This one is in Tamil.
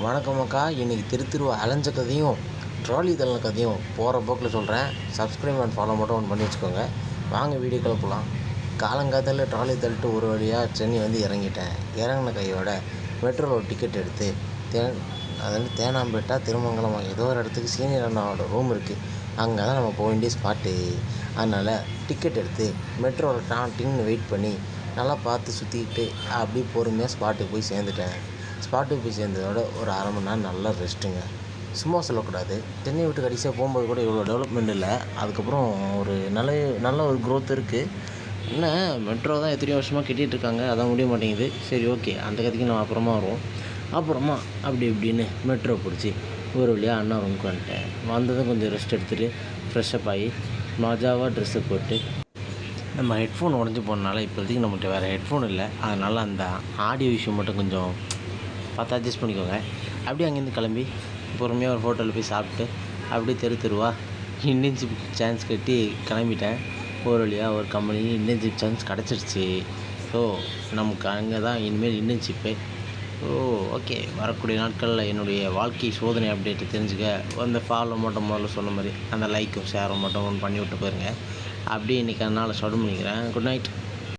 வணக்கம் அக்கா. இன்றைக்கி திருவா அலைஞ்ச கதையும் ட்ராலி தள்ளின கதையும் போகிற போக்கில் சொல்கிறேன். சப்ஸ்கிரைப் அண்ட் ஃபாலோ மட்டும் ஒன்று பண்ணி வச்சுக்கோங்க. வாங்க வீடியோக்குள்ளே போகலாம். காலங்காத்தால ட்ராலி தள்ளிட்டு ஒரு வழியாக சென்னை வந்து இறங்கிட்டேன். இறங்கின கையோட மெட்ரோவில் டிக்கெட் எடுத்து அதாவது தேனாம்பேட்டா திருமங்கலம் ஏதோ ஒரு இடத்துக்கு சீனியர் அண்ணாவோட ரூம் இருக்குது. அங்கே தான் நம்ம போக வேண்டிய ஸ்பாட்டு. அதனால் டிக்கெட் எடுத்து மெட்ரோவில் டின்னு வெயிட் பண்ணி நல்லா பார்த்து சுற்றிக்கிட்டு அப்படியே பொறுமையாக ஸ்பாட்டுக்கு போய் சேர்ந்துட்டேன். ஸ்பாட்டுக்கு போய் சேர்ந்ததோட ஒரு அரை மணி நேரம் நல்லா ரெஸ்ட்டுங்க. சும்மா சொல்லக்கூடாது. சென்னை விட்டு கடைசியாக போகும்போது கூட இவ்வளோ டெவலப்மெண்ட் இல்லை. அதுக்கப்புறம் ஒரு நல்ல ஒரு க்ரோத் இருக்குது. என்ன மெட்ரோ தான் எத்தனையோ வருஷமாக கட்டிகிட்ருக்காங்க, அதான் முடிய மாட்டேங்குது. சரி, ஓகே, அந்த கதைக்கு நம்ம அப்புறமா வருவோம். அப்புறமா அப்படி இப்படின்னு மெட்ரோ பிடிச்சி ஒரு வழியாக அண்ணா ரூமுக்கு வந்துட்டேன். வந்ததும் கொஞ்சம் ரெஸ்ட் எடுத்துகிட்டு ஃப்ரெஷ்ஷப் ஆகி மஜாவாக ட்ரெஸ்ஸை போட்டு நம்ம ஹெட்ஃபோன் உடஞ்சி போனனால இப்போதைக்கு நம்மகிட்ட வேறு ஹெட்ஃபோன் இல்லை. அதனால் அந்த ஆடியோ இஷ்யூ மட்டும் கொஞ்சம் பார்த்து அட்ஜஸ்ட் பண்ணிக்கோங்க. அப்படியே அங்கேருந்து கிளம்பி பொறுமையாக ஒரு ஹோட்டலில் போய் சாப்பிட்டு அப்படியே தெருவா இன்டர்ன்ஷிப் சான்ஸ் கட்டி கிளம்பிட்டேன். ஒரு வழியாக ஒரு கம்பெனி இன்டர்ன்ஷிப் சான்ஸ் கிடச்சிருச்சு. ஸோ நமக்கு அங்கே தான் இனிமேல் இன்டர்ன்ஷிப்பு. ஓகே, வரக்கூடிய நாட்களில் என்னுடைய வாழ்க்கை சோதனை அப்டேட்டு தெரிஞ்சுக்க அந்த ஃபாலோ மட்டும் முதல்ல சொன்ன மாதிரி அந்த லைக்கும் ஷேரும் மட்டும் ஒன்று பண்ணி விட்டு போயிருங்க. அப்படியே இன்றைக்கி அதனால் சொல்ல பண்ணிக்கிறேன். Good night.